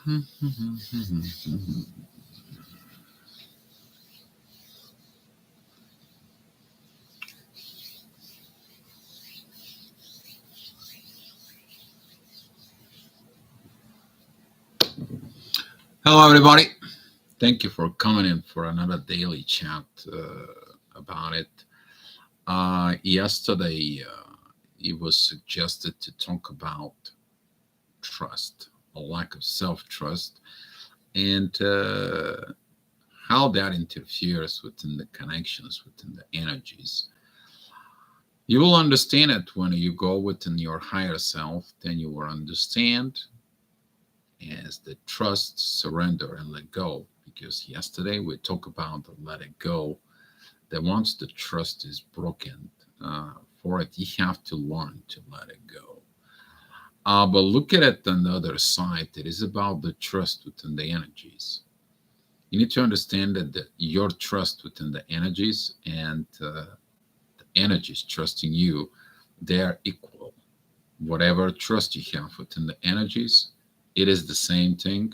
Hello, everybody. Thank you for coming in for another daily chat about it. Yesterday, it was suggested to talk about trust, a lack of self trust, and how that interferes within the connections, within the energies. You will understand it when you go within your higher self, then you will understand as the trust, surrender, and let go. Because yesterday we talked about the let it go, that once the trust is broken, for it, you have to learn to let it go. But look at it on the other side. It is about the trust within the energies. You need to understand that your trust within the energies and the energies trusting you, they are equal. Whatever trust you have within the energies, it is the same thing,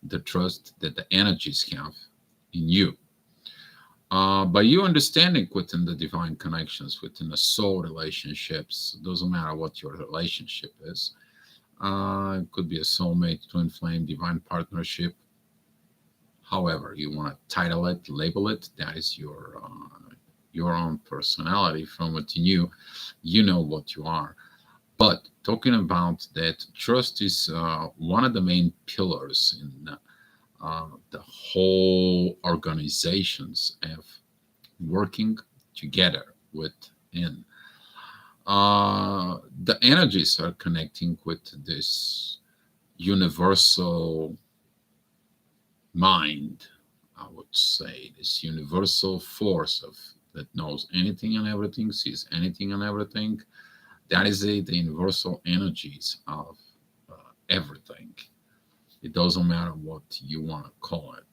the trust that the energies have in you. By you understanding within the divine connections, within the soul relationships, doesn't matter what your relationship is. It could be a soulmate, twin flame, divine partnership. However, you want to title it, label it. That is your own personality from within you. You know what you are. But talking about that, trust is one of the main pillars in the whole organizations of working together within. The energies are connecting with this universal mind, I would say, this universal force of that knows anything and everything, sees anything and everything. That is the universal energies of everything. It doesn't matter what you want to call it.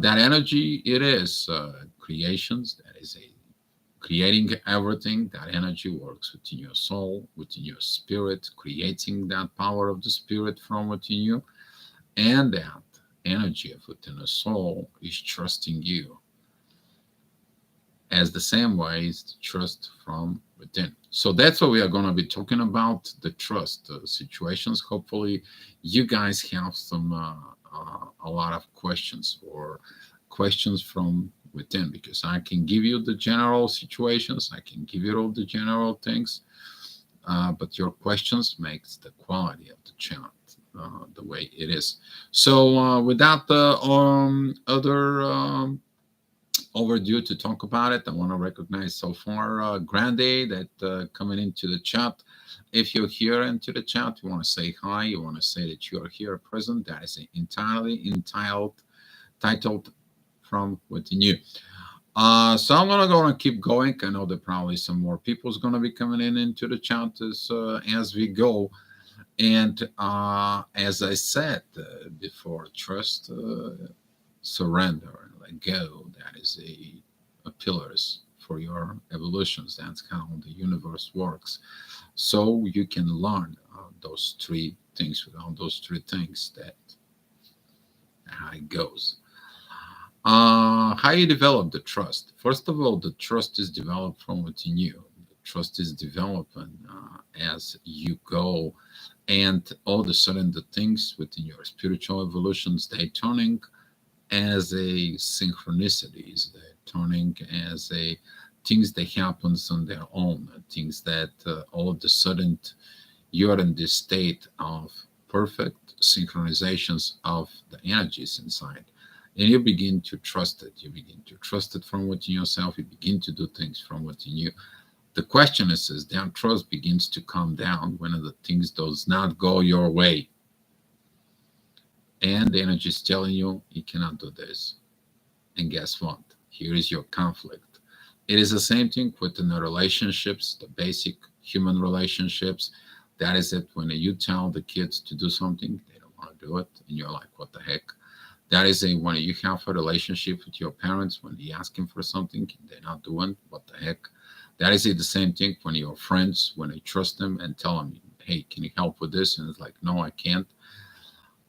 That energy, it is creations. That is a creating everything. That energy works within your soul, within your spirit, creating that power of the spirit from within you, and that energy of within the soul is trusting you as the same way as the trust from within. So that's what we are going to be talking about, the trust situations. Hopefully, you guys have some a lot of questions or questions from within, because I can give you the general situations, I can give you all the general things, but your questions makes the quality of the chat the way it is. So without the other overdue to talk about it, I want to recognize so far Grande that coming into the chat. If you're here into the chat, you want to say hi, you want to say that you are here present, that is entirely titled from within you. So I'm gonna keep going. I know that probably some more people is gonna be coming in into the chat as we go. And as I said before, trust, surrender, and let go. That is a pillars for your evolutions. That's how the universe works. So you can learn those three things. Without those three things, that how it goes. How you develop the trust? First of all, the trust is developed from within you. The trust is developing as you go, and all of a sudden, the things within your spiritual evolutions they turning as a synchronicities. They're turning as a things that happens on their own. Things that all of a sudden you're in this state of perfect synchronizations of the energies inside, and you begin to trust it. You begin to trust it from within yourself. You begin to do things from within you. The question is that trust begins to come down when the things does not go your way, and the energy is telling you you cannot do this. And guess what? Here is your conflict. It is the same thing within the relationships, the basic human relationships. That is it. When you tell the kids to do something, they don't want to do it, and you're like, "What the heck?" That is a when you have a relationship with your parents. When you ask them for something, they're not doing. What the heck? That is the same thing when your friends, when you trust them and tell them, "Hey, can you help with this?" And it's like, "No, I can't."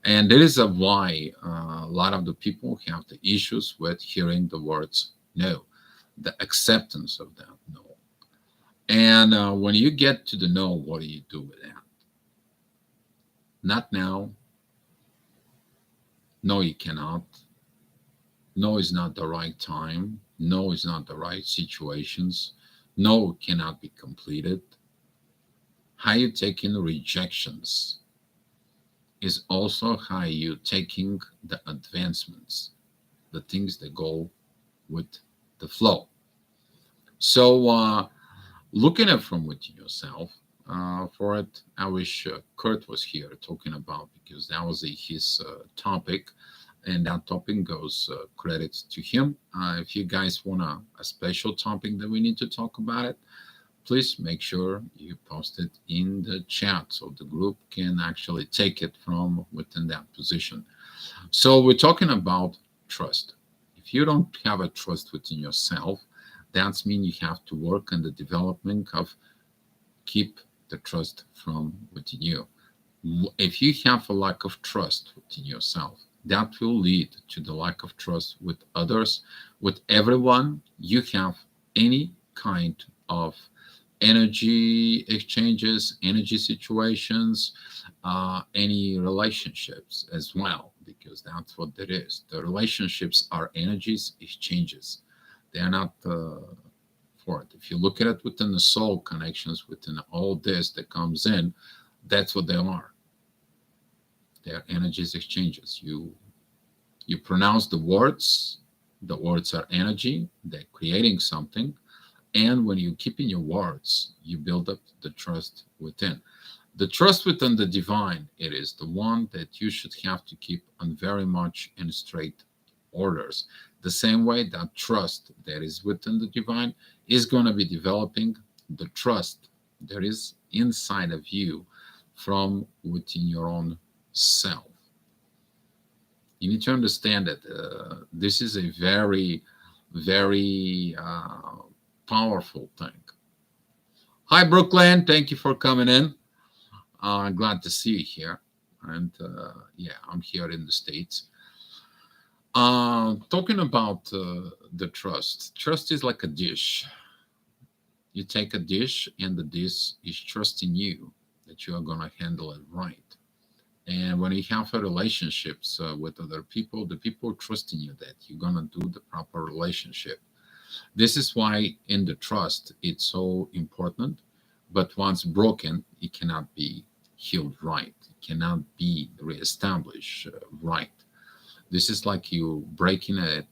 And that is a why a lot of the people have the issues with hearing the words no, the acceptance of that no. And when you get to the no, what do you do with that? Not now. No, you cannot. No is not the right time. No is not the right situations. No cannot be completed. How you take in rejections is also how you taking the advancements, the things that go with the flow. So looking at from within yourself, for it, I wish Kurt was here talking about, because that was his topic, and that topic goes credits to him. If you guys want a special topic that we need to talk about it, please make sure you post it in the chat so the group can actually take it from within that position. So we're talking about trust. If you don't have a trust within yourself, that means you have to work on the development of keep the trust from within you. If you have a lack of trust within yourself, that will lead to the lack of trust with others, with everyone you have any kind of energy exchanges, energy situations, any relationships as well, because that's what it is. The relationships are energies exchanges. They are not for it. If you look at it within the soul connections, within all this that comes in, that's what they are. They are energies exchanges. You pronounce the words are energy, they're creating something. And when you keep in your words, you build up the trust within. The trust within the divine, it is the one that you should have to keep on very much in straight orders. The same way that trust that is within the divine is going to be developing the trust that is inside of you from within your own self. You need to understand that this is a very, very powerful thing. Hi, Brooklyn. Thank you for coming in. Glad to see you here. And yeah, I'm here in the States. Talking about the trust. Trust is like a dish. You take a dish, and the dish is trusting you that you are going to handle it right. And when you have a relationships with other people, the people trusting you that you're going to do the proper relationship. This is why in the trust it's so important. But once broken, it cannot be healed right. It cannot be reestablished right. This is like you breaking a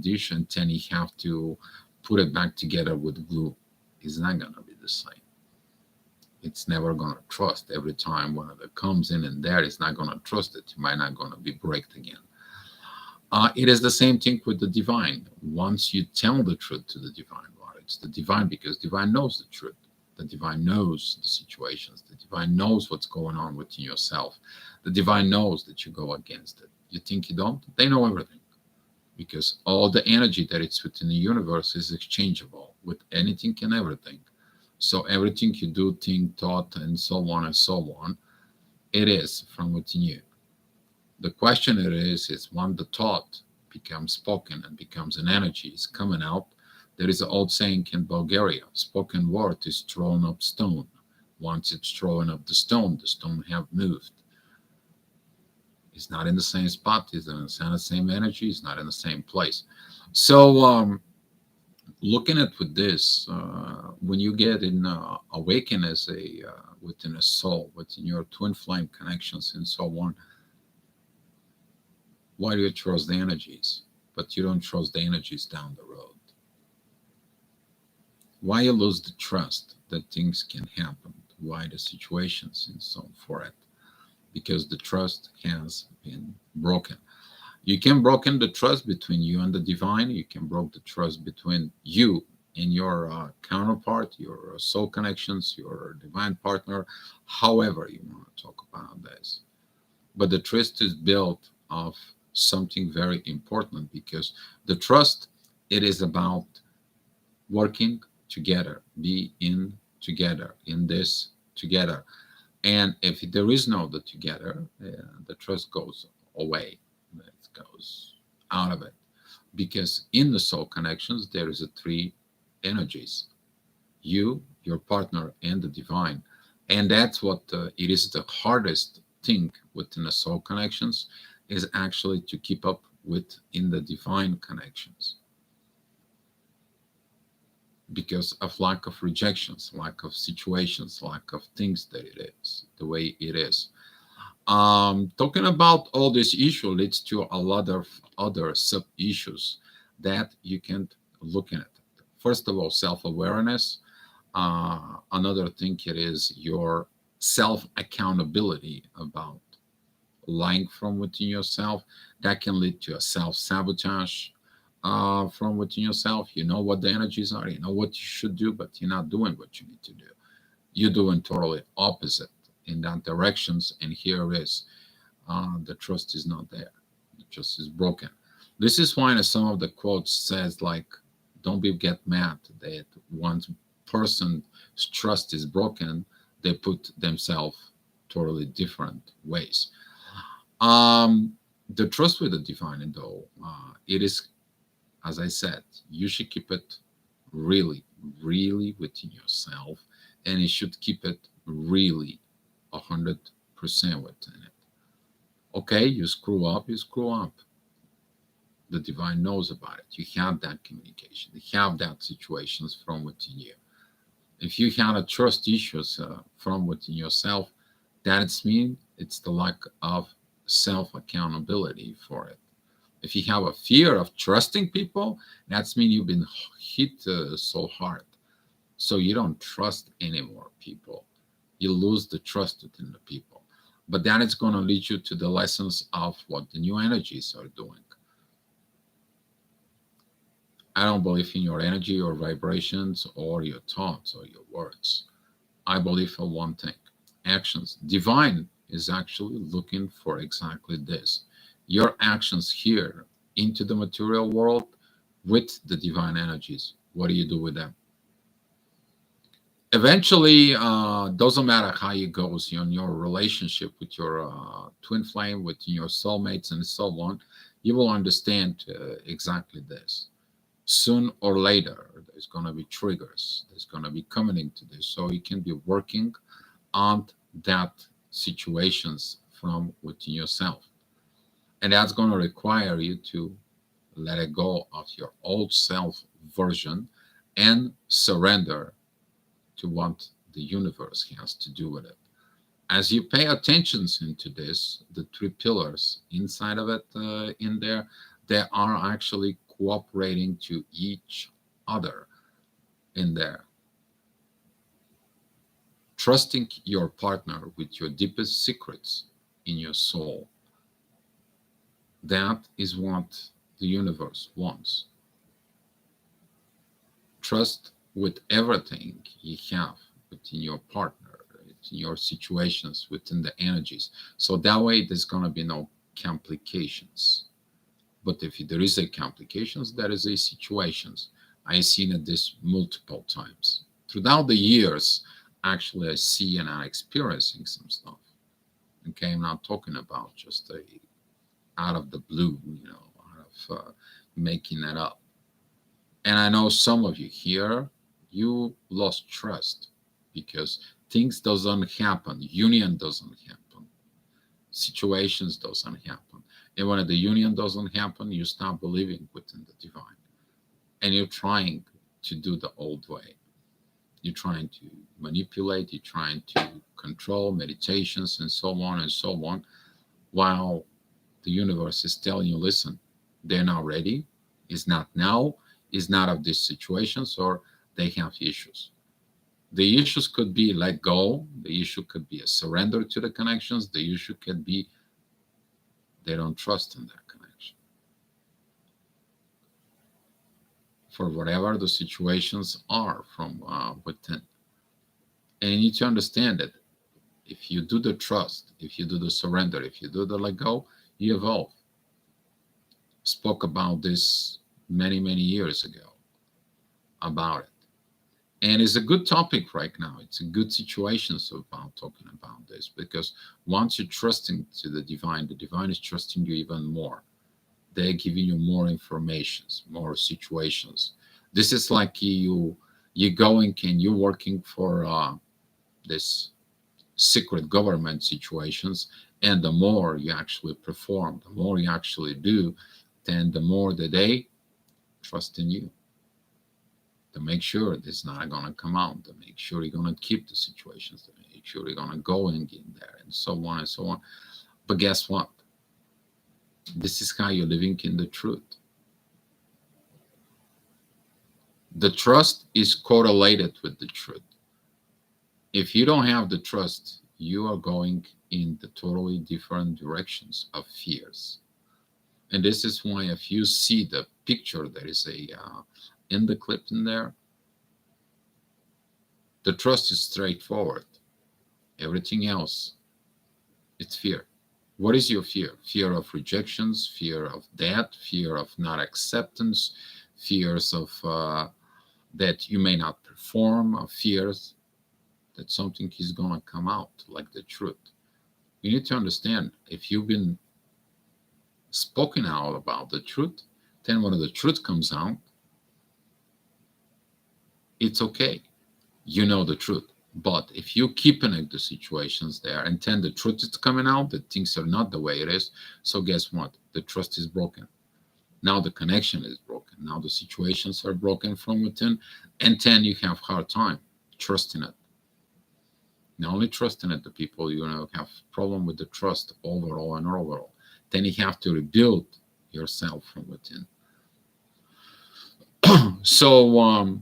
dish, and then you have to put it back together with glue. It's not gonna be the same. It's never gonna trust. Every time one of it comes in and there, it's not gonna trust it. It might not gonna be breaked again. It is the same thing with the divine. Once you tell the truth to the divine, well, it's the divine, because divine knows the truth. The divine knows the situations. The divine knows what's going on within yourself. The divine knows that you go against it. You think you don't? They know everything, because all the energy that it's within the universe is exchangeable with anything and everything. So everything you do, think, thought, and so on and so on, it is from within you. The question it is when the thought becomes spoken and becomes an energy, is coming out. There is an old saying in Bulgaria: spoken word is thrown up stone. Once it's thrown up the stone have moved. It's not in the same spot, it's not in the same energy, it's not in the same place. So looking at with this, when you get in awaken as a within a soul, within your twin flame connections and so on, why do you trust the energies, but you don't trust the energies down the road? Why you lose the trust that things can happen? Why the situations and so for it? Because the trust has been broken. You can broken the trust between you and the divine. You can broke the trust between you and your counterpart, your soul connections, your divine partner, however you want to talk about this. But the trust is built of something very important, because the trust, it is about working together, be in together, in this together. And if there is no the together, the trust goes away. It goes out of it. Because in the soul connections, there is a three energies: you, your partner, and the divine. And that's what it is the hardest thing within the soul connections, is actually to keep up with in the divine connections, because of lack of rejections, lack of situations, lack of things that it is the way it is. Talking about all this issue leads to a lot of other sub issues that you can look at. First of all, self awareness. Another thing it is your self accountability about lying from within yourself. That can lead to a self sabotage from within yourself. You know what the energies are, you know what you should do, but you're not doing what you need to do. You're doing totally opposite in that directions. And here is the trust is not there. The trust is broken. This is why some of the quotes says like, "Don't be get mad that one person's trust is broken. They put themselves totally different ways." The trust with the divine, though, it is, as I said, you should keep it really, really within yourself, and you should keep it really 100% within it. Okay, you screw up, you screw up. The divine knows about it. You have that communication. You have that situations from within you. If you have a trust issues from within yourself, that's mean it's the lack of self accountability for it. If you have a fear of trusting people, that's mean you've been hit so hard, so you don't trust anymore people. You lose the trust within the people. But that is going to lead you to the lessons of what the new energies are doing. I don't believe in your energy or vibrations or your thoughts or your words. I believe in one thing: actions. Divine is actually looking for exactly this: your actions here into the material world with the divine energies. What do you do with them? Eventually, doesn't matter how it goes in your relationship with your twin flame, with your soulmates, and so on. You will understand exactly this. Soon or later, there's going to be triggers. There's going to be coming into this, so you can be working on that situations from within yourself, and that's going to require you to let it go of your old self version and surrender to what the universe has to do with it. As you pay attention into this, the three pillars inside of it, in there, they are actually cooperating to each other in there. Trusting your partner with your deepest secrets in your soul. That is what the universe wants. Trust with everything you have within your partner, in your situations, within the energies. So that way there's gonna be no complications. But if there is a complications, there is a situations. I've seen it this multiple times. Throughout the years, actually I see and I'm experiencing some stuff. Okay, I'm not talking about just a out of the blue, out of making that up. And I know some of you here, you lost trust because things doesn't happen, union doesn't happen, situations doesn't happen. And when the union doesn't happen, you start believing within the divine. And you're trying to do the old way. You're trying to manipulate, you're trying to control meditations and so on and so on, while the universe is telling you, listen, they're not ready, it's not now, is not of these situations, or they have issues. The issues could be let go. The issue could be a surrender to the connections. The issue could be they don't trust in that connection. For whatever the situations are from within. And you need to understand that if you do the trust, if you do the surrender, if you do the let go, you evolve. Spoke about this many, many years ago about it. And it's a good topic right now. It's a good situation so about talking about this, because once you're trusting to the divine is trusting you even more. They're giving you more informations, more situations. This is like you going and you're working for this secret government situations, and the more you actually perform, the more you actually do, then the more that they trust in you to make sure it's not going to come out, to make sure you're going to keep the situations, to make sure you're going to go and get in there, and so on and so on. But guess what? This is how you're living in the truth. The trust is correlated with the truth. If you don't have the trust, you are going in the totally different directions of fears. And this is why if you see the picture, there is a in the clip in there, the trust is straightforward. Everything else, it's fear. What is your fear? Fear of rejections, fear of death, fear of not acceptance, fears of that you may not perform, fears that something is going to come out like the truth. You need to understand, if you've been spoken out about the truth, then when the truth comes out, it's okay. You know the truth. But if you keeping it the situations there and then the truth is coming out, that things are not the way it is, so guess what? The trust is broken. Now the connection is broken. Now the situations are broken from within, and then you have hard time trusting it. Not only trusting it, the people you know have problem with the trust overall and overall. Then you have to rebuild yourself from within. So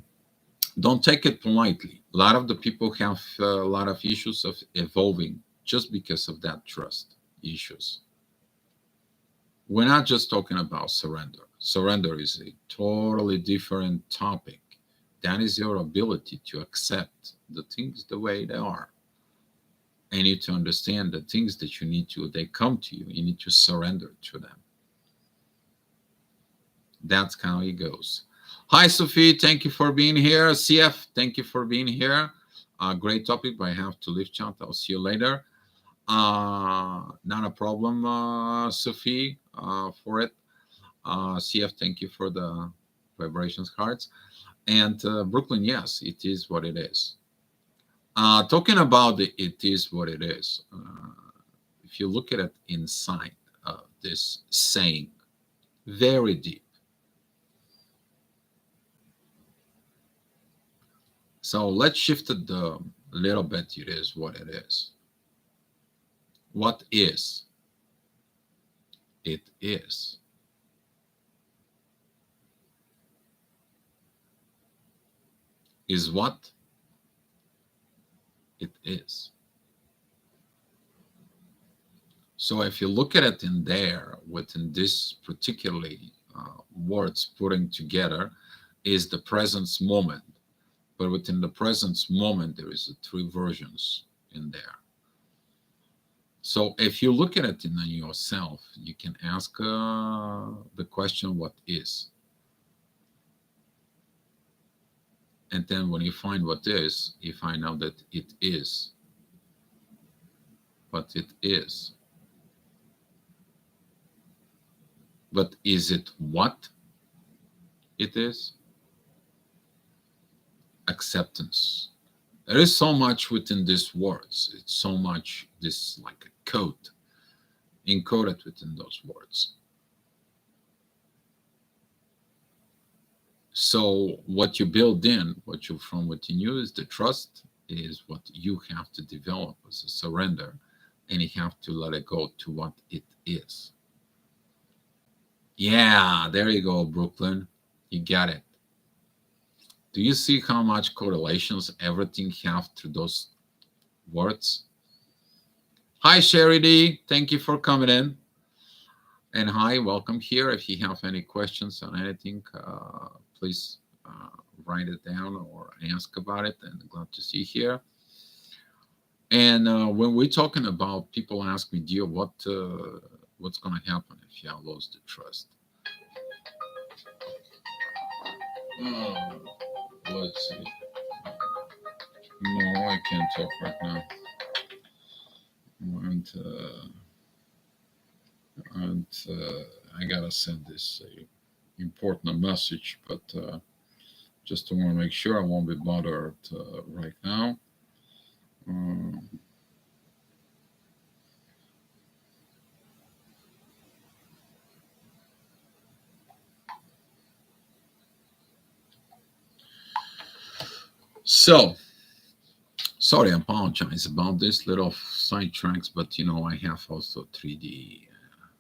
don't take it politely. A lot of the people have a lot of issues of evolving just because of that trust issues. We're not just talking about surrender. Surrender is a totally different topic. That is your ability to accept the things the way they are. And you need to understand the things that you need to, they come to you. You need to surrender to them. That's how it goes. Hi, Sophie. Thank you for being here. CF, thank you for being here. Great topic, but I have to leave chat. I'll see you later. Not a problem, Sophie, for it. CF, thank you for the vibrations cards. And Brooklyn, yes, it is what it is. Talking about it is what it is. If you look at it inside this saying, very deep. So let's shift it a little bit. It is what it is. What is? It is. Is what? It is. So if you look at it in there, within this particularly words putting together, is the presence moment. But within the presence moment, there is three versions in there. So if you look at it in yourself, you can ask the question, what is? And then when you find what is, you find out that it is what it is. But is it what it is? Acceptance. There is so much within these words. It's so much, this like a code encoded within those words. So what you build in, what you from within you is the trust, is what you have to develop as a surrender, and you have to let it go to what it is. Yeah, there you go, Brooklyn. You got it. Do you see how much correlations everything have through those words? Hi, Sherry D. Thank you for coming in. And hi, welcome here. If you have any questions on anything, please write it down or ask about it. And glad to see you here. And when we're talking about, people ask me, Dio, what's going to happen if you have lost the trust? Let's see. No, I can't talk right now. And I gotta send this important message, but just want to make sure I won't be bothered right now. Um, so sorry, I apologize about this little sidetracks, but I have also 3D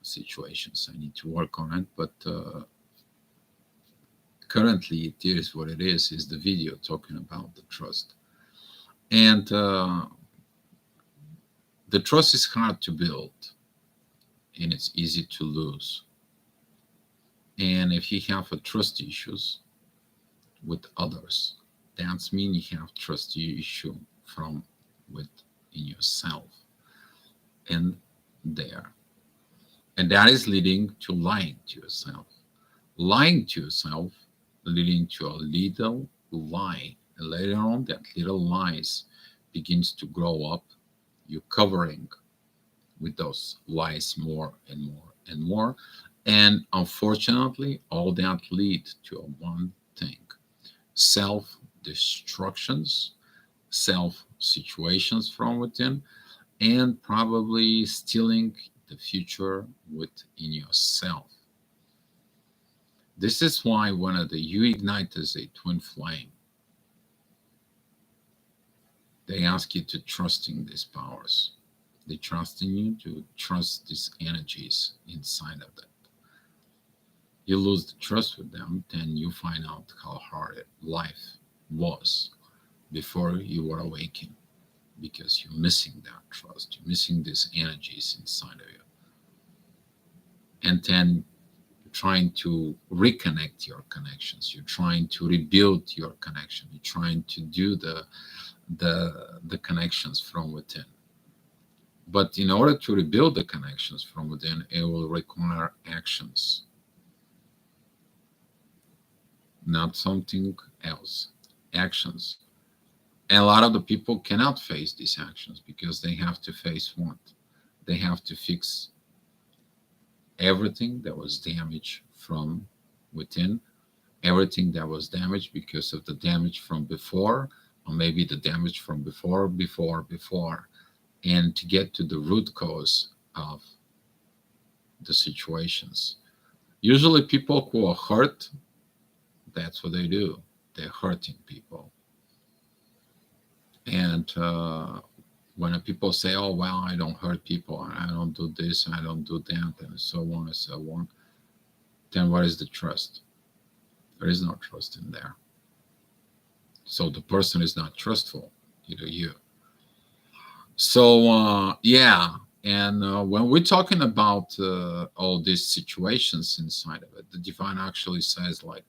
situations I need to work on it. But currently, it is what it is the video talking about the trust. And the trust is hard to build and it's easy to lose. And if you have a trust issues with others, that means you have trust issue from within yourself and there. And that is leading to lying to yourself. Lying to yourself leading to a little lie. And later on, that little lies begins to grow up. You're covering with those lies more and more and more. And unfortunately, all that lead to one thing: self destructions, self situations from within, and probably stealing the future within yourself. This is why one of the you ignite as a twin flame. They ask you to trust in these powers. They trust in you to trust these energies inside of them. You lose the trust with them, then you find out how hard life was before you were awakened because you're missing that trust. You're missing these energies inside of you. And then you're trying to reconnect your connections. You're trying to rebuild your connection. You're trying to do the connections from within. But in order to rebuild the connections from within, it will require actions, not something else. Actions. And a lot of the people cannot face these actions because they have to face what? They have to fix everything that was damaged from within, everything that was damaged because of the damage from before, or maybe the damage from before, and to get to the root cause of the situations. Usually, people who are hurt, that's what they do. They're hurting people. And when people say, "Oh, well, I don't hurt people, I don't do this, I don't do that," and so on and so on, then what is the trust? There is no trust in there. So the person is not trustful, either you. So yeah, and when we're talking about all these situations inside of it, the divine actually says like,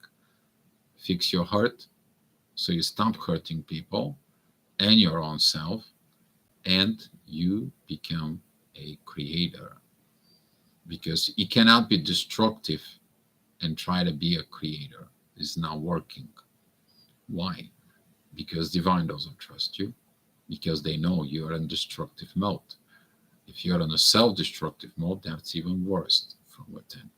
fix your heart, so you stop hurting people and your own self, and you become a creator. Because you cannot be destructive and try to be a creator. It's not working. Why? Because divine doesn't trust you, because they know you're in destructive mode. If you're in a self-destructive mode, that's even worse from within.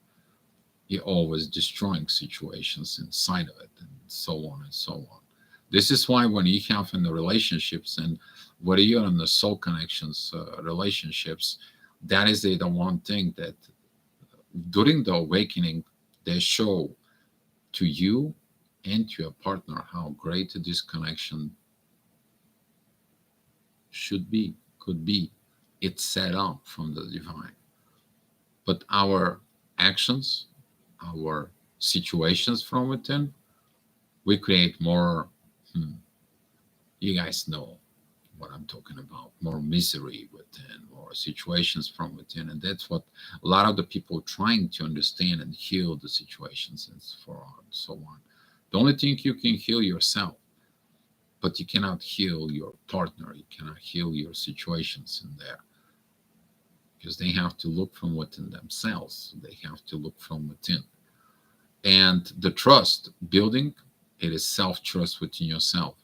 You're always destroying situations inside of it, and so on and so on. This is why when you have in the relationships, and whether you're in the soul connections relationships, that is the one thing that during the awakening they show to you and to your partner how great this connection should be, could be. It's set up from the divine. But our actions, our situations from within, we create more, you guys know what I'm talking about, more misery within, more situations from within. And that's what a lot of the people trying to understand and heal the situations and so on. The only thing you can heal yourself, but you cannot heal your partner, you cannot heal your situations in there because they have to look from within themselves. They have to look from within. And the trust building, it is self trust within yourself.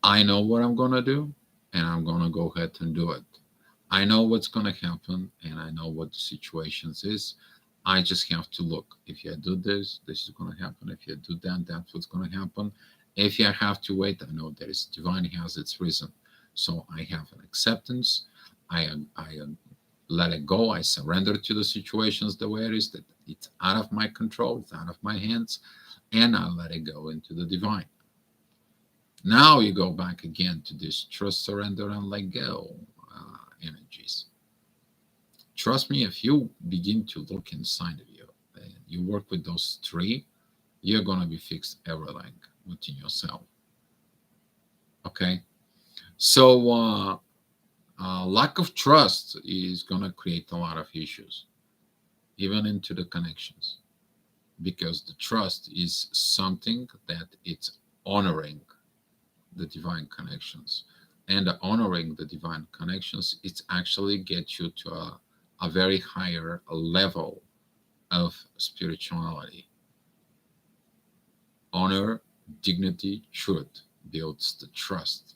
I know what I'm going to do, and I'm going to go ahead and do it. I know what's going to happen, and I know what the situations is. I just have to look. If you do this, this is going to happen. If you do that, that's what's going to happen. If you have to wait, I know there is divine has its reason. So I have an acceptance. I let it go. I surrender to the situations the way it is. That it's out of my control. It's out of my hands, and I let it go into the divine. Now you go back again to this trust, surrender, and let go energies. Trust me, if you begin to look inside of you and you work with those three, you're going to be fixed everything within yourself. Okay? So, lack of trust is going to create a lot of issues, even into the connections, because the trust is something that it's honoring the divine connections, and honoring the divine connections, it's actually get you to a very higher level of spirituality. Honor, dignity, truth builds the trust.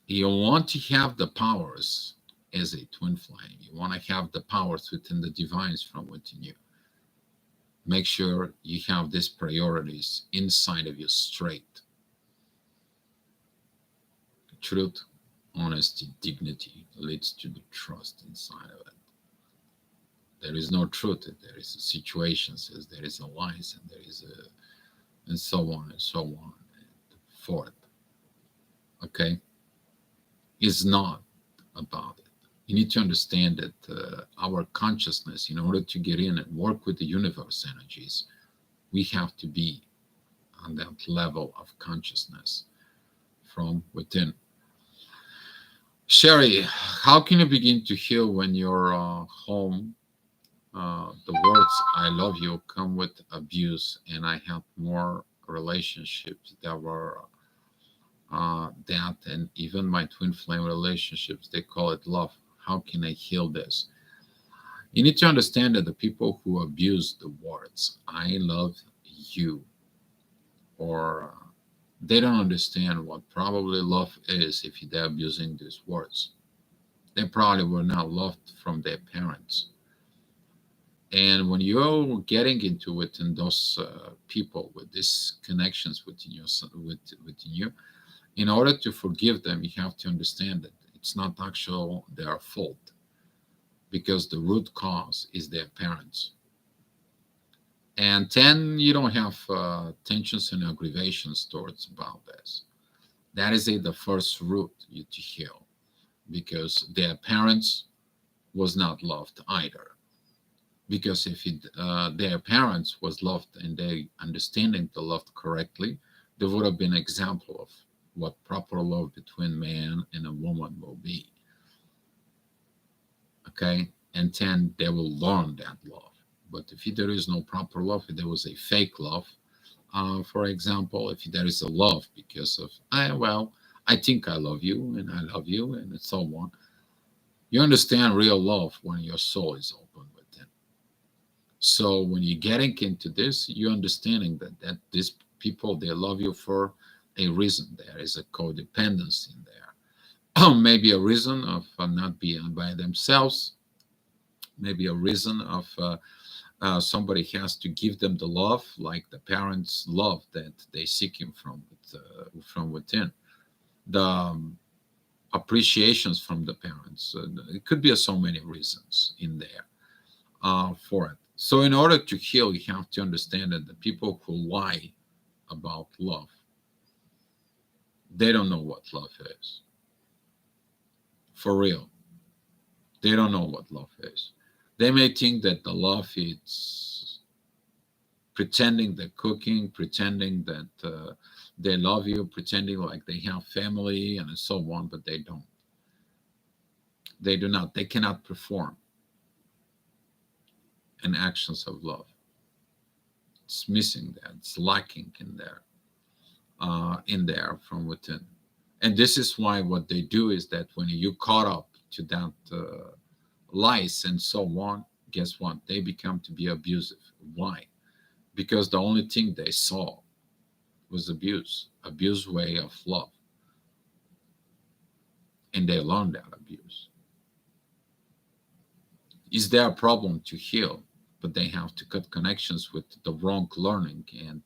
You want to have the powers as a twin flame. You want to have the powers within the divines from within you. Make sure you have these priorities inside of you straight. Truth, honesty, dignity leads to the trust inside of it. There is no truth. There is a situations, as there is a lies, and there is a, and so on and so on and forth. Okay, it's not about it. You need to understand that our consciousness, in order to get in and work with the universe energies, we have to be on that level of consciousness from within. Sherry, how can you begin to heal when you're home? The words "I love you" come with abuse, and I have more relationships that were that, and even my twin flame relationships, they call it love. How can I heal this? You need to understand that the people who abuse the words "I love you," or they don't understand what probably love is if they're abusing these words. They probably were not loved from their parents. And when you're getting into it, and those people with these connections within you, in order to forgive them, you have to understand that it's not actual their fault, because the root cause is their parents. And then you don't have tensions and aggravations towards about this. That is the first root you to heal, because their parents was not loved either. Because if their parents was loved and they understanding the love correctly, there would have been an example of what proper love between man and a woman will be. Okay, and then they will learn that love. But if there is no proper love, if there was a fake love, for example, if there is a love because of I think I love you and I love you and so on, you understand real love when your soul is open within. So when you're getting into this, you're understanding that these people, they love you for a reason. There is a codependence in there. Maybe a reason of not being by themselves. Maybe a reason of somebody has to give them the love, like the parents' love that they seeking from within. The appreciations from the parents. It could be so many reasons in there for it. So in order to heal, you have to understand that the people who lie about love, they don't know what love is. For real. They don't know what love is. They may think that the love is pretending they're cooking, pretending that they love you, pretending like they have family and so on, but they don't. They do not. They cannot perform an actions of love. It's missing there. It's lacking in there from within. And this is why what they do is that when you caught up to that lies and so on, guess what? They become to be abusive. Why? Because the only thing they saw was abuse way of love, and they learned that abuse. Is there a problem to heal? But they have to cut connections with the wrong learning and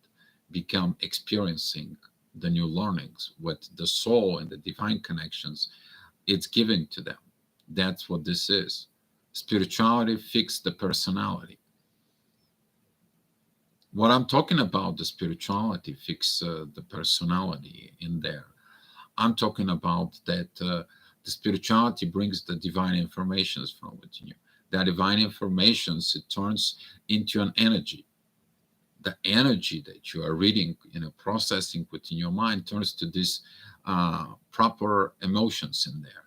become experiencing the new learnings with the soul and the divine connections it's giving to them. That's what this is. Spirituality fixes the personality. What I'm talking about, the spirituality fix the personality in there. I'm talking about that the spirituality brings the divine informations from within you. That divine informations, it turns into an energy. The energy that you are reading, processing within your mind turns to this proper emotions in there.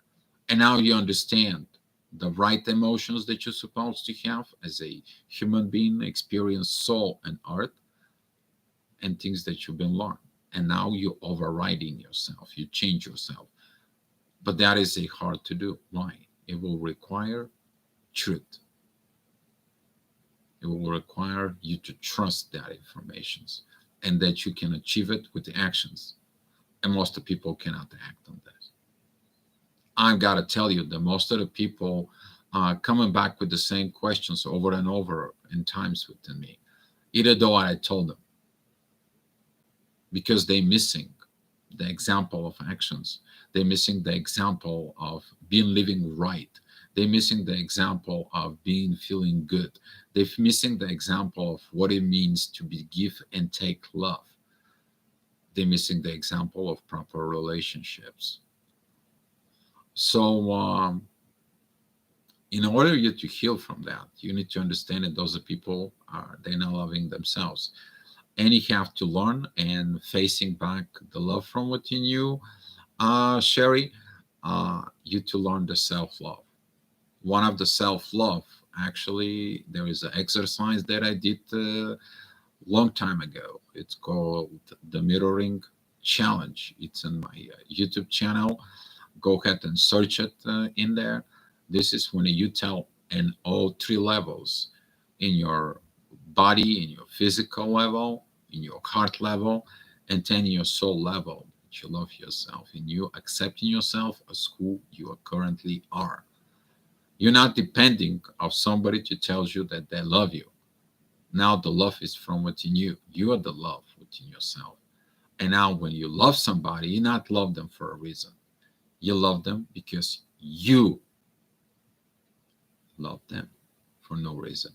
And now you understand the right emotions that you're supposed to have as a human being, experience soul and earth, and things that you've been learned. And now you're overriding yourself, you change yourself. But that is a hard to do. Why? It will require truth. It will require you to trust that information and that you can achieve it with the actions. And most of the people cannot act on this. I've got to tell you that most of the people are coming back with the same questions over and over in times within me, either though I told them, because they're missing the example of actions. They're missing the example of being living right. They're missing the example of being feeling good. They're missing the example of what it means to be give and take love. They're missing the example of proper relationships. So in order you to heal from that, you need to understand that those people are they're not loving themselves. And you have to learn and facing back the love from within you, Sherry, you to learn the self-love. One of the self-love, actually, there is an exercise that I did a long time ago. It's called the Mirroring Challenge. It's in my YouTube channel. Go ahead and search it in there. This is when you tell in all three levels, in your body, in your physical level, in your heart level, and then in your soul level, that you love yourself and you accepting yourself as who you currently are. You're not depending of somebody to tell you that they love you. Now the love is from within you. You are the love within yourself. And now when you love somebody, you not love them for a reason. You love them because you love them for no reason.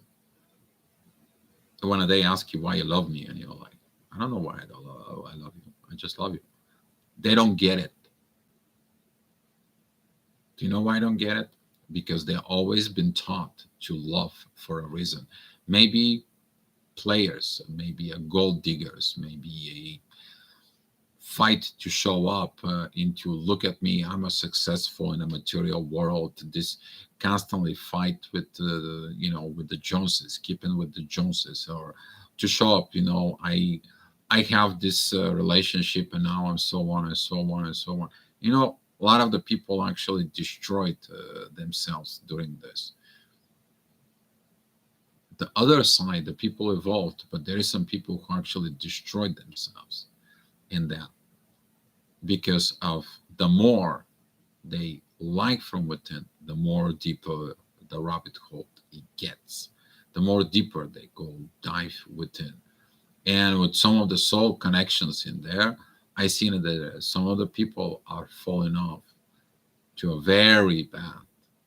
When they ask you why you love me, and you're like, I don't know why I love you. I just love you. They don't get it. Do you know why I don't get it? Because they've always been taught to love for a reason. Maybe players, maybe a gold diggers, maybe a fight to show up into look at me, I'm a successful in a material world. This constantly fight with with the Joneses, keeping with the Joneses, or to show up. I have this relationship, and now I'm so on and so on and so on. A lot of the people actually destroyed themselves during this. The other side, the people evolved, but there is some people who actually destroyed themselves in that, because of the more they like from within, the more deeper the rabbit hole it gets, the more deeper they go dive within. And with some of the soul connections in there, I see that some of the people are falling off to a very bad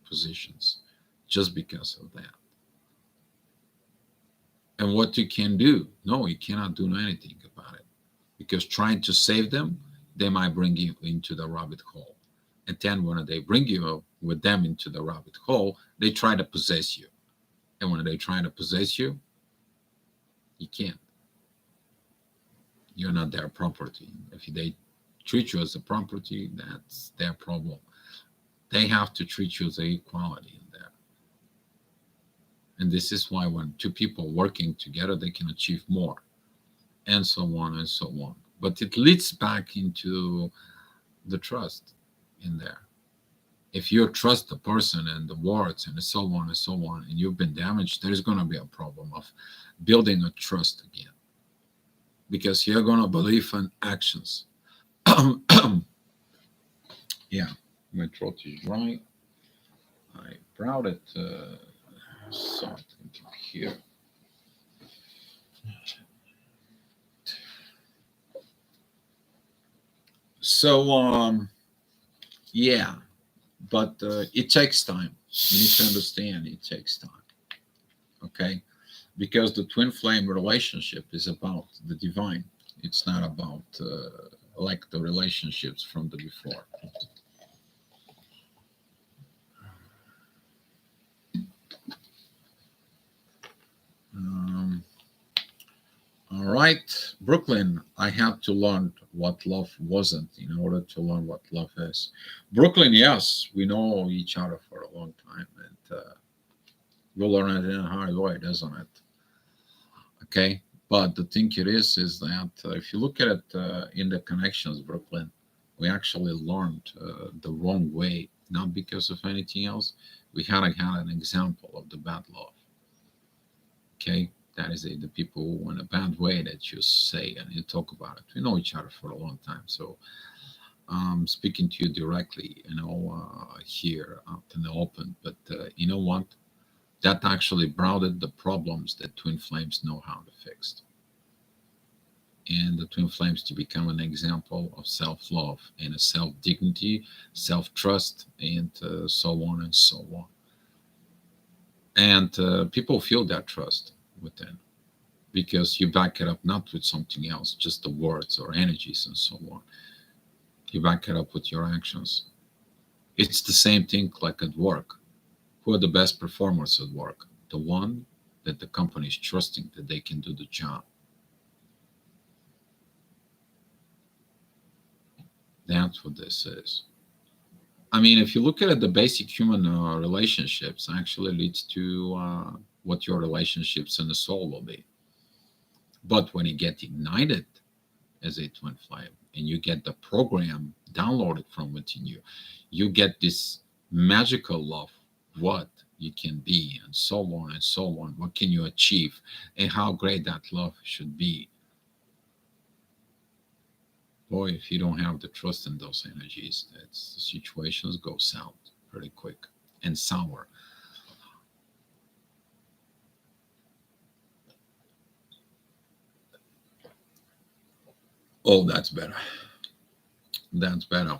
positions just because of that. And what you can do? No, you cannot do anything about it, because trying to save them, they might bring you into the rabbit hole. And then when they bring you with them into the rabbit hole, they try to possess you. And when they try to possess you, you can't. You're not their property. If they treat you as a property, that's their problem. They have to treat you as equality in there. And this is why when two people working together, they can achieve more, and so on and so on. But it leads back into the trust in there. If you trust the person and the words and so on and so on, and you've been damaged, there's going to be a problem of building a trust again. because you're going to believe in actions. Yeah, my throat is dry. I brought it something here. So, yeah, but it takes time. You need to understand it takes time. Okay, because the twin flame relationship is about the divine. It's not about like the relationships from the before. Um, all right, Brooklyn. I had to learn what love wasn't in order to learn what love is. Brooklyn, yes, we know each other for a long time, and we'll learn it in a hard way, doesn't it? Okay, but the thing it is that if you look at it in the connections, Brooklyn, we actually learned the wrong way, not because of anything else. We had an example of the bad love. Okay, that is the people in a bad way that you say and you talk about it. We know each other for a long time, so speaking to you directly, here out in the open. But you know what? That actually brought the problems that twin flames know how to fix, and the twin flames to become an example of self-love and a self-dignity, self-trust, and so on and so on. And people feel that trust within, because you back it up not with something else, just the words or energies and so on. You back it up with your actions. It's the same thing like at work. Who are the best performers at work? The one that the company is trusting that they can do the job. That's what this is. I mean, if you look at it, the basic human relationships actually leads to what your relationships in the soul will be. But when you get ignited as a twin flame and you get the program downloaded from within you, you get this magical love, what you can be, and so on and so on. What can you achieve, and how great that love should be. Boy, if you don't have the trust in those energies, that's the situations go south pretty quick and sour. Oh, that's better. That's better.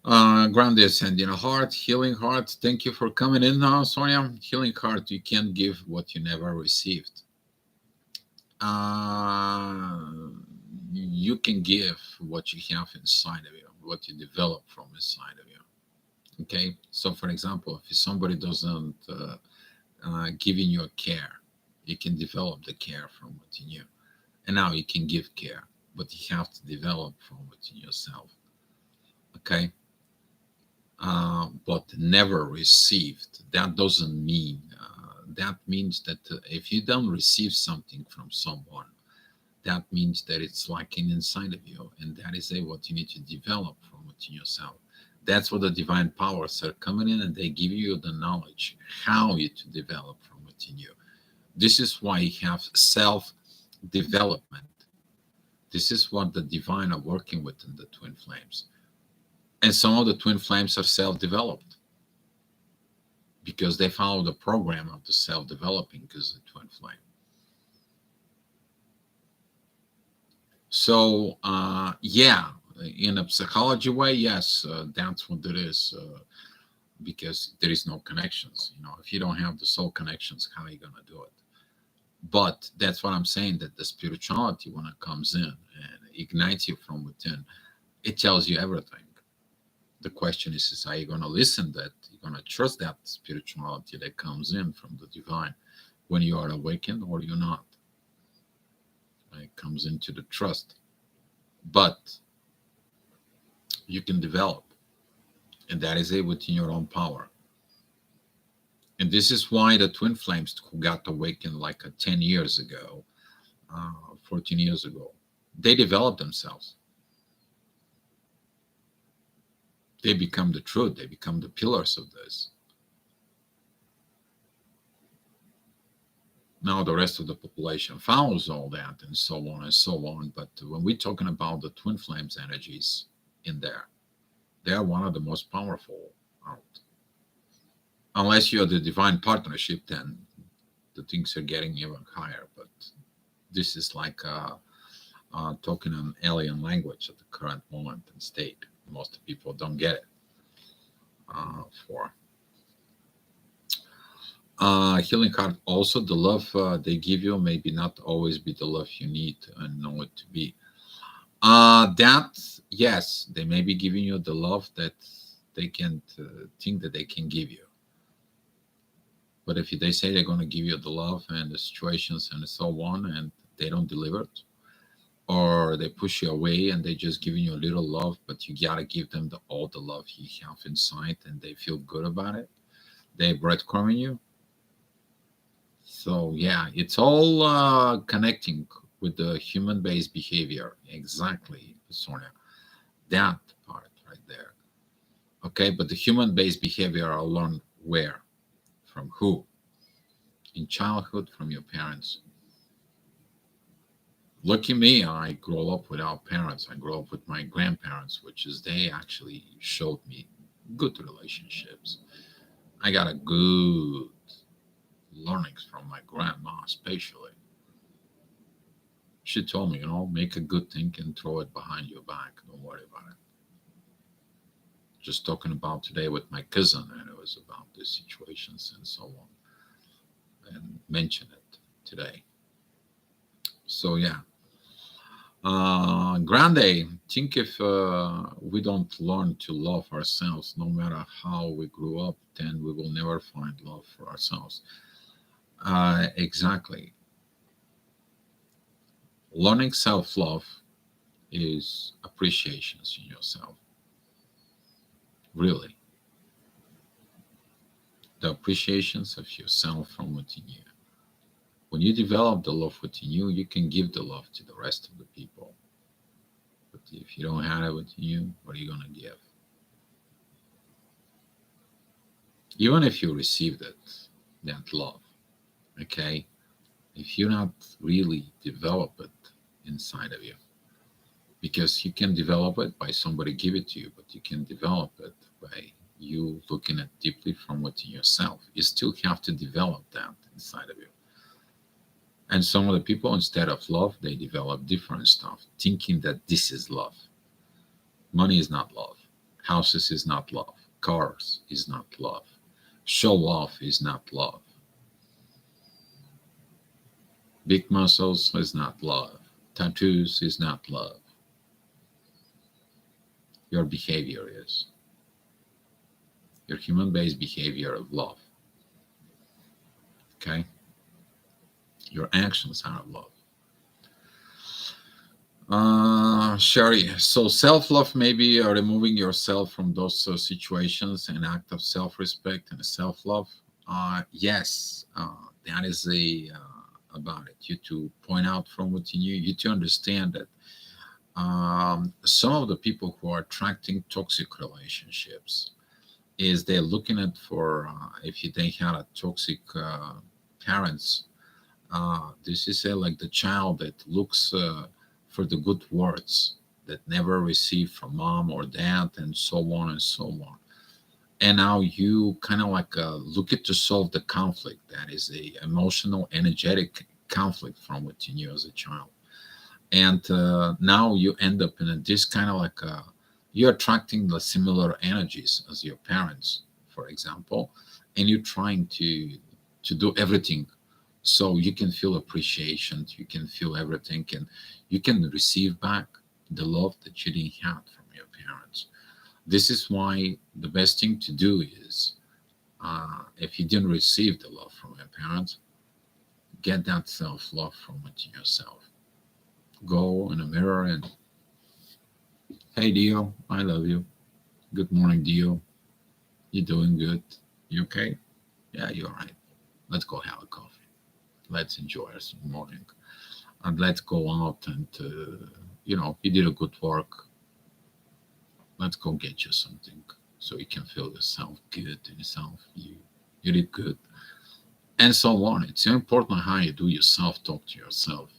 Grande sending a heart, healing heart. Thank you for coming in now, Sonia. Healing heart, you can't give what you never received. Uh, you can give what you have inside of you, what you develop from inside of you. Okay. So, for example, if somebody doesn't giving you a care, you can develop the care from within you. And now you can give care, but you have to develop from within yourself. Okay. But never received. That doesn't mean, that means that if you don't receive something from someone, that means that it's lacking inside of you. And that is what you need to develop from within yourself. That's what the divine powers are coming in, and they give you the knowledge how you to develop from within you. This is why you have self development. This is what the divine are working with in the twin flames. And some of the twin flames are self developed because they follow the program of the self developing because the twin flame. So, yeah, in a psychology way, yes, that's what it is. Because there is no connections. If you don't have the soul connections, how are you going to do it? But that's what I'm saying, that the spirituality, when it comes in and ignites you from within, it tells you everything. The question is are you going to listen that? You're going to trust that spirituality that comes in from the divine when you are awakened, or you're not? It comes into the trust. But you can develop, and that is it within your own power. And this is why the twin flames who got awakened like 10 years ago, 14 years ago, they developed themselves. They become the truth. They become the pillars of this. Now the rest of the population follows all that and so on and so on. But when we're talking about the twin flames energies in there, they are one of the most powerful out. Unless you're the divine partnership, then the things are getting even higher. But this is like talking an alien language at the current moment and state. Most people don't get it. For healing heart, also the love they give you maybe not always be the love you need and know it to be. That yes, they may be giving you the love that they can't think that they can give you. But if they say they're going to give you the love and the situations and so on, and they don't deliver it, or they push you away and they just giving you a little love, but you gotta give them all the love you have inside, and they feel good about it. They breadcrumbing you. So yeah, it's all connecting with the human-based behavior. Exactly, Sonia. That part right there. Okay, but the human-based behavior are learned where? From who? In childhood, from your parents. Lucky me, I grew up without parents. I grew up with my grandparents, which is they actually showed me good relationships. I got a good learnings from my grandma, especially. She told me, make a good thing and throw it behind your back. Don't worry about it. Just talking about today with my cousin, and it was about the situations and so on, and mention it today. So yeah, Grande, think if we don't learn to love ourselves, no matter how we grew up, then we will never find love for ourselves. Exactly. Learning self love is appreciations in yourself. Really. The appreciations of yourself from within you. When you develop the love within you, you can give the love to the rest of the people. But if you don't have it within you, what are you going to give? Even if you received it, that love, okay? If you not really develop it inside of you, because you can develop it by somebody give it to you, but you can develop it by you looking at deeply from within yourself. You still have to develop that inside of you. And some of the people, instead of love, they develop different stuff, thinking that this is love. Money is not love. Houses is not love. Cars is not love. Show off is not love. Big muscles is not love. Tattoos is not love. Your behavior is. Your human based behavior of love. Okay? Your actions are love. Sherry, so self love maybe removing yourself from those situations, an act of self respect and self love. Yes, that is about it. You to point out from within you, you to understand that some of the people who are attracting toxic relationships is they're looking at for if they had a toxic parents. This is like the child that looks for the good words that never received from mom or dad, and so on and so on. And now you kind of like look at to solve the conflict that is a emotional, energetic conflict from within you as a child. And now you end up in this kind of like you're attracting the similar energies as your parents, for example, and you're trying to do everything so you can feel appreciation, you can feel everything, and you can receive back the love that you didn't have from your parents. This is why the best thing to do is if you didn't receive the love from your parents, get that self-love from within yourself. Go in a mirror and, hey Dio, I love you. Good morning, Dio. You doing good? You okay? Yeah, you're right. Let's go have a coffee. Let's enjoy our morning. And let's go out and, you did a good work. Let's go get you something so you can feel yourself good in yourself. You did good. and so on. It's important how you do your self-talk to yourself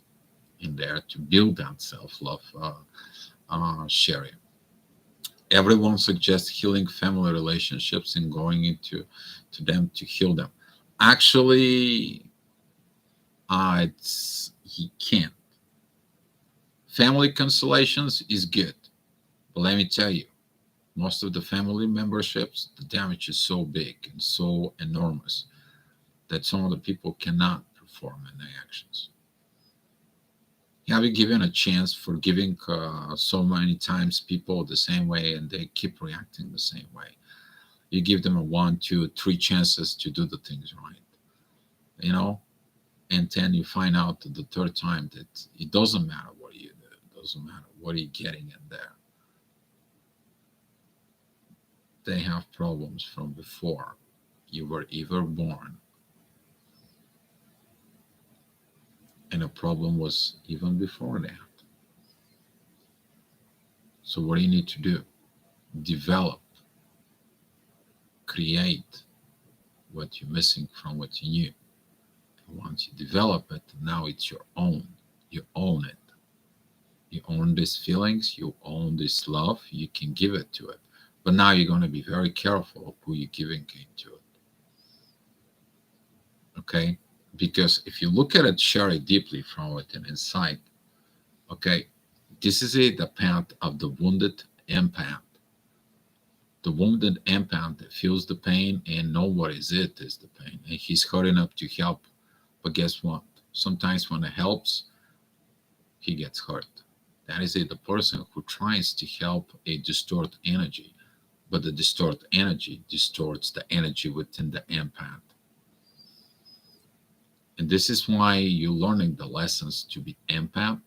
in there to build that self-love, Sherry. Everyone suggests healing family relationships and going into to them to heal them. Actually, he can't. Family constellations is good, but let me tell you, most of the family memberships, the damage is so big and so enormous that some of the people cannot perform in the actions. Have you given a chance for giving so many times people the same way and they keep reacting the same way? You give them a one, two, three chances to do the things right, you know, and then you find out the third time that it doesn't matter what you do, it doesn't matter what you're getting in there. They have problems from before you were even born, and a problem was even before that. So what do you need to do? Develop, create what you're missing from what you knew. And once you develop it, now it's your own. You own it. You own these feelings, you own this love, you can give it to it. But now you're going to be very careful of who you're giving it to it. Okay? Because if you look at it, share it deeply from within inside, okay, this is it, the path of the wounded empath. The wounded empath that feels the pain and know what is it is the pain. And he's hurting up to help. But guess what? Sometimes when it helps, he gets hurt. That is it, the person who tries to help a distort energy, but the distort energy distorts the energy within the empath. And this is why you're learning the lessons to be empath,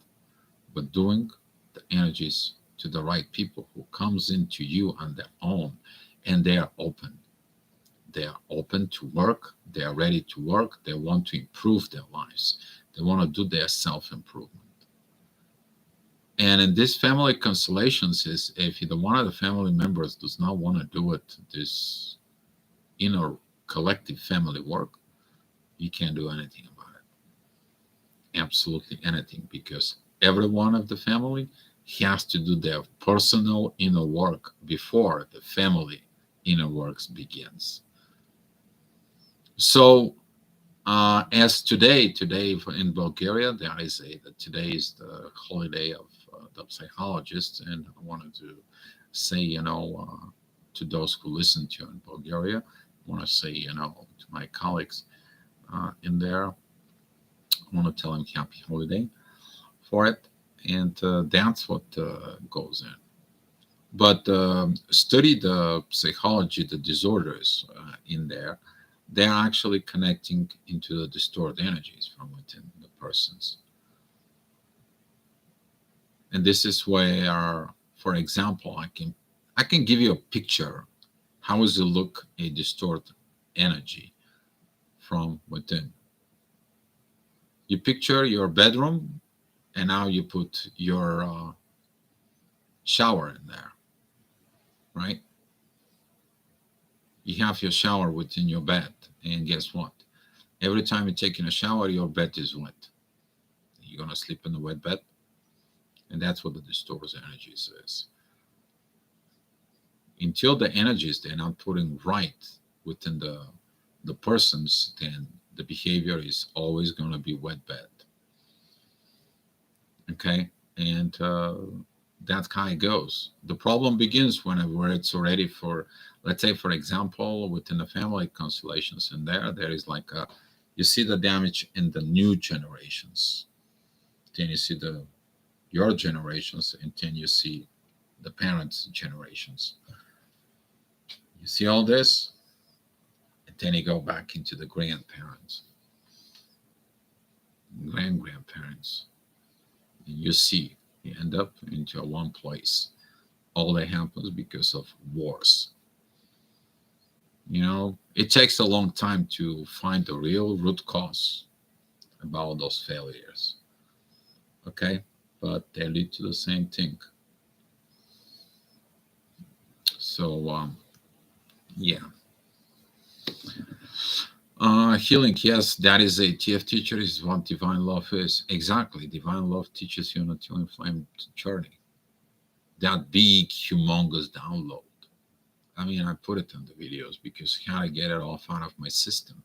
but doing the energies to the right people who comes into you on their own, and they are open. They are open to work. They are ready to work. They want to improve their lives. They want to do their self-improvement. And in this family constellations is if the one of the family members does not want to do it, this inner collective family work, you can't do anything about it. Absolutely anything, because every one of the family has to do their personal inner work before the family inner works begins. So as today in Bulgaria, there is today is the holiday of the psychologists, and I wanted to say, to those who listen to in Bulgaria, I want to say, to my colleagues in there, I want to tell them happy holiday for it, and that's what goes in. But study the psychology, the disorders in there. They're actually connecting into the distorted energies from within the persons. And this is where, for example, I can give you a picture. How does it look a distorted energy from within? You picture your bedroom, and now you put your shower in there, right? You have your shower within your bed, and guess what? Every time you're taking a shower, your bed is wet. You're gonna sleep in the wet bed, and that's what the distorted energies is. Until the energies they're not putting right within the persons, then the behavior is always gonna be wet bed. Okay, and that's how it goes. The problem begins whenever it's already for, let's say, for example, within the family constellations, and there is like you see the damage in the new generations. Then you see your generations, and then you see the parents' generations. You see all this, and then you go back into the grandparents, grandparents, and you see you end up into one place. All that happens because of wars. It takes a long time to find the real root cause about those failures. Okay, but they lead to the same thing. So yeah, Healing, yes, that is a TF teacher, is what divine love is. Exactly. Divine love teaches you on a twin flame journey. That big, humongous download. I mean, I put it in the videos because how to get it off out of my system.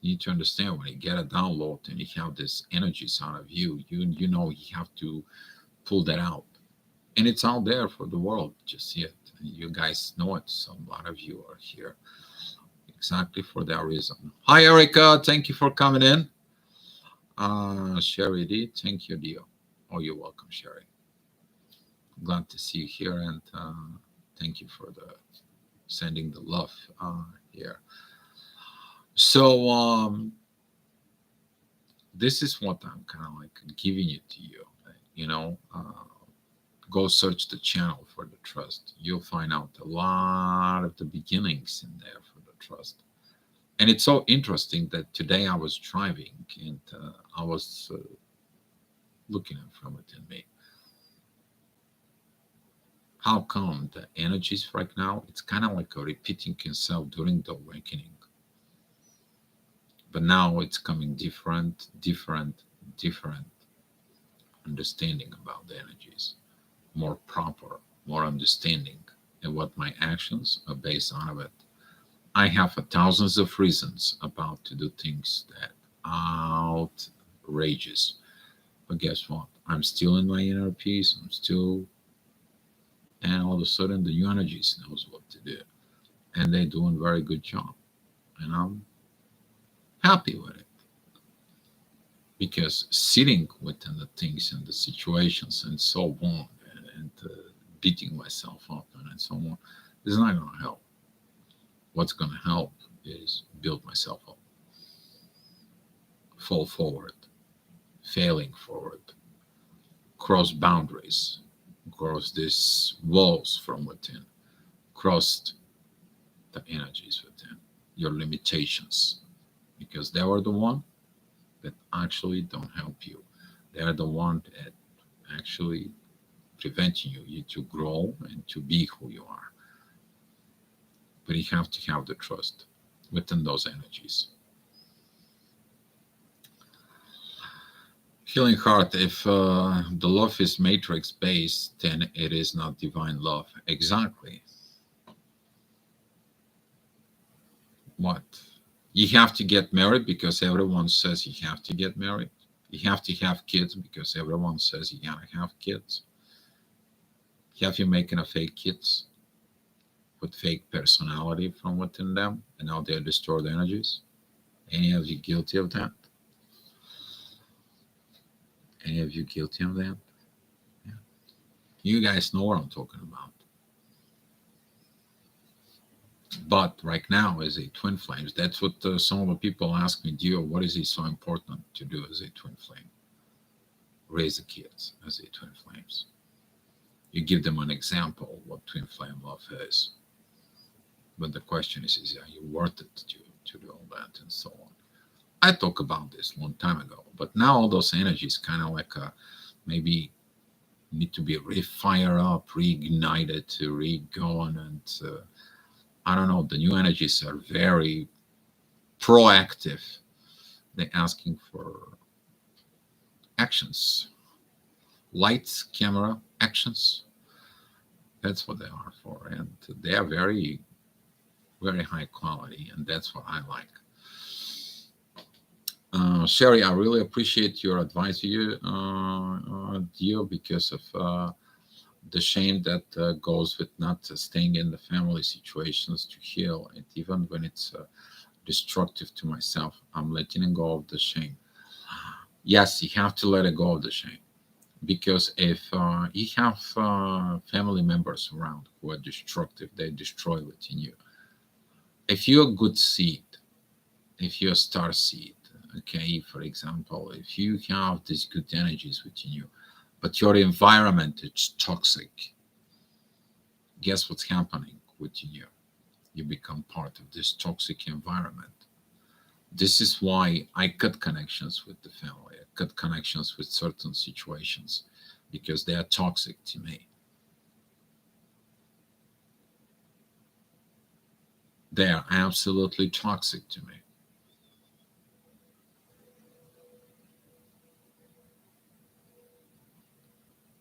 You need to understand when you get a download and you have this energies out of you, you know you have to pull that out. And it's out there for the world. Just see it. You guys know it. So a lot of you are here exactly for that reason. Hi, Erica. Thank you for coming in. Sherry D. Thank you, Dio. Oh, you're welcome, Sherry. Glad to see you here, and thank you for the sending the love here. So this is what I'm kind of like giving it to you. You know, go search the channel for the trust. You'll find out a lot of the beginnings in there for the trust. And it's so interesting that today I was driving and I was looking at from within me. How come the energies right now, it's kind of like a repeating itself during the awakening. But now it's coming different understanding about the energies, more proper, more understanding, and what my actions are based on of it. I have thousands of reasons about to do things that outrageous. But guess what? I'm still in my inner peace. I'm still, and all of a sudden the new energies knows what to do, and they're doing a very good job, and I'm happy with it because sitting within the things and the situations and so on, and beating myself up and so on is not going to help. What's going to help is build myself up, fall forward, failing forward, cross boundaries, cross these walls from within, cross the energies within, your limitations, because they are the one that actually don't help you. They are the one that actually preventing you to grow and to be who you are. But you have to have the trust within those energies. Healing heart, if the love is matrix based, then it is not divine love. Exactly. What? You have to get married because everyone says you have to get married. You have to have kids because everyone says you gotta have kids. Have you making a fake kids with fake personality from within them, and now they're distorted energies? Any of you guilty of that? Any of you guilty of that? Yeah. You guys know what I'm talking about. But right now, as a twin flames, that's what some of the people ask me, Dio, what is it so important to do as a twin flame? Raise the kids as a twin flames. You give them an example of what twin flame love is. But the question is are you worth it to do all that and so on? I talked about this a long time ago, but now all those energies kind of like maybe need to be re-fired up, reignited, to re-going, and I don't know. The new energies are very proactive. They're asking for actions, lights, camera, actions. That's what they are for, and they are very, very high quality, and that's what I like. Sherry, I really appreciate your advice here, Dio, because of the shame that goes with not staying in the family situations to heal, and even when it's destructive to myself, I'm letting go of the shame. Yes, you have to let it go of the shame, because if you have family members around who are destructive, they destroy within you. If you're a good seed, if you're a star seed, okay, for example, if you have these good energies within you, but your environment is toxic, guess what's happening within you? You become part of this toxic environment. This is why I cut connections with the family. I cut connections with certain situations because they are toxic to me. They are absolutely toxic to me.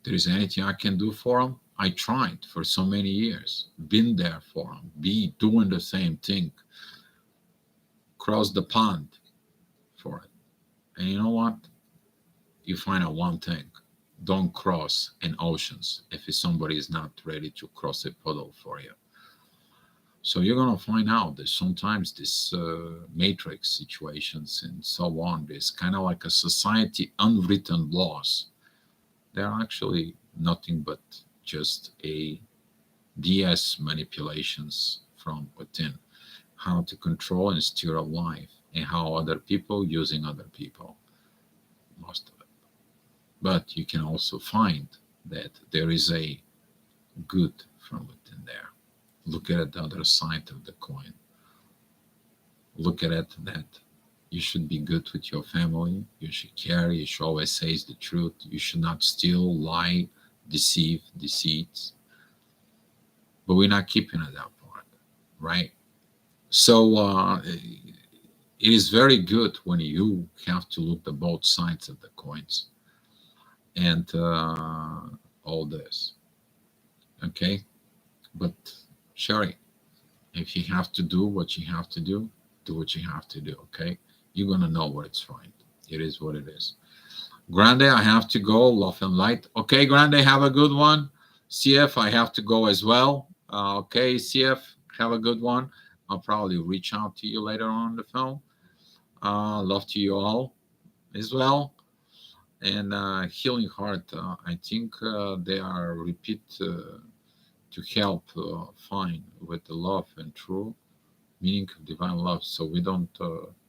there is anything I can do for them, I tried for so many years, been there for them, be doing the same thing, cross the pond for it. And you know what? You find out one thing: don't cross an oceans if somebody is not ready to cross a puddle for you. So you're gonna find out that sometimes this matrix situations and so on, this kind of like a society unwritten laws, they're actually nothing but just a BS manipulations from within, how to control and steer a life, and how other people using other people, most of it. But you can also find that there is a good from within there. Look at the other side of the coin. Look at it that you should be good with your family. You should care. You should always say the truth. You should not steal, lie, deceive, deceit. But we're not keeping it that part, right? So it is very good when you have to look at both sides of the coins and all this. Okay, but Sherry, if you have to do what you have to do what you have to do. Okay, you're gonna know what it's right. It is what it is. Grande, I have to go. Love and light. Okay, Grande, have a good one. CF, I have to go as well. Okay, CF, have a good one. I'll probably reach out to you later on the phone. Love to you all as well. And Healing Heart, I think they are repeat to help find with the love and true meaning of divine love, so we don't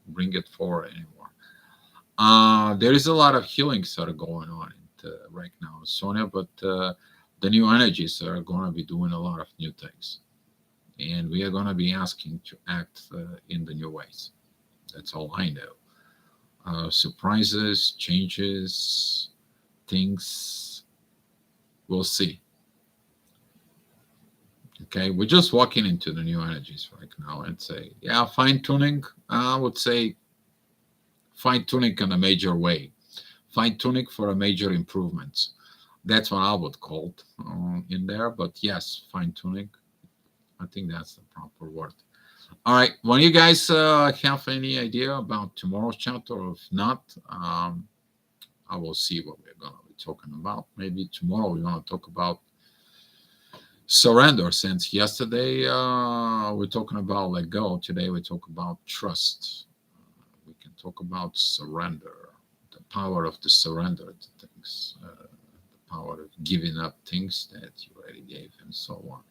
bring it forward anymore. There is a lot of healings that are going on right now, Sonia, but the new energies are going to be doing a lot of new things, and we are going to be asking to act in the new ways. That's all I know. Surprises, changes, things, we'll see. Okay, we're just walking into the new energies right now and say, yeah, fine tuning. I would say fine tuning in a major way, fine tuning for a major improvements. That's what I would call it in there. But yes, fine tuning. I think that's the proper word. All right. When you guys have any idea about tomorrow's chapter, or if not, I will see what we're going to be talking about. Maybe tomorrow we're going to talk about surrender, since yesterday we're talking about let go. Today we talk about trust. We can talk about surrender, the power of the surrender to things, the power of giving up things that you already gave, and so on.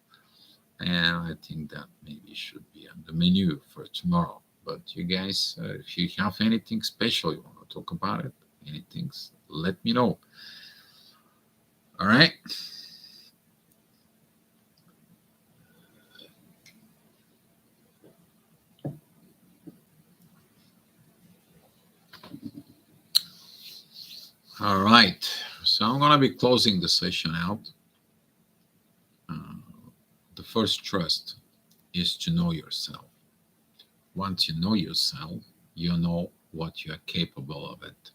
And I think that maybe should be on the menu for tomorrow. But you guys, if you have anything special you want to talk about it, anything, let me know. All right. All right, so I'm going to be closing the session out. The first trust is to know yourself. Once you know yourself, you know what you are capable of it.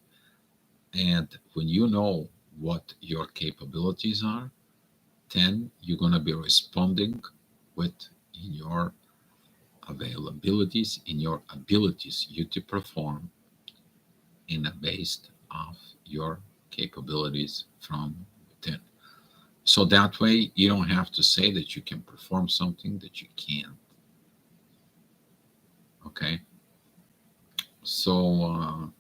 And when you know what your capabilities are, then you're going to be responding with in your availabilities, in your abilities you to perform in a based off your capabilities from within. So that way you don't have to say that you can perform something that you can't. Okay. So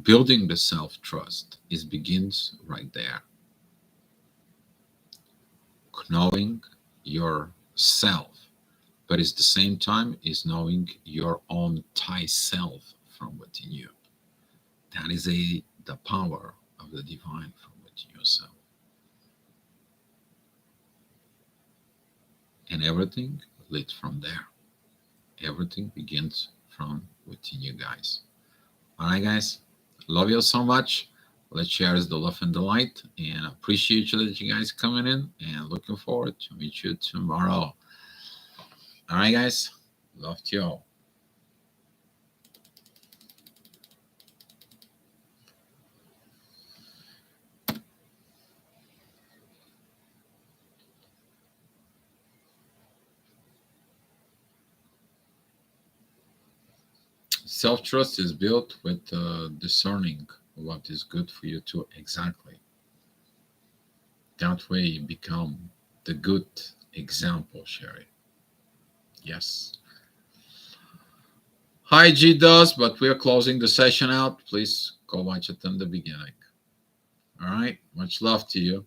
building the self-trust begins right there. Knowing yourself, but at the same time is knowing your own Thai self from within you. That is the power of the divine from within yourself. And everything lit from there. Everything begins from within you guys. All right, guys. Love you so much. Let's share the love and the light. And appreciate you that you guys coming in. And looking forward to meet you tomorrow. All right, guys. Love to you all. Self-trust is built with discerning what is good for you too. Exactly. That way you become the good example, Sherry. Yes. Hi, G does, but we are closing the session out. Please go watch it in the beginning. All right. Much love to you.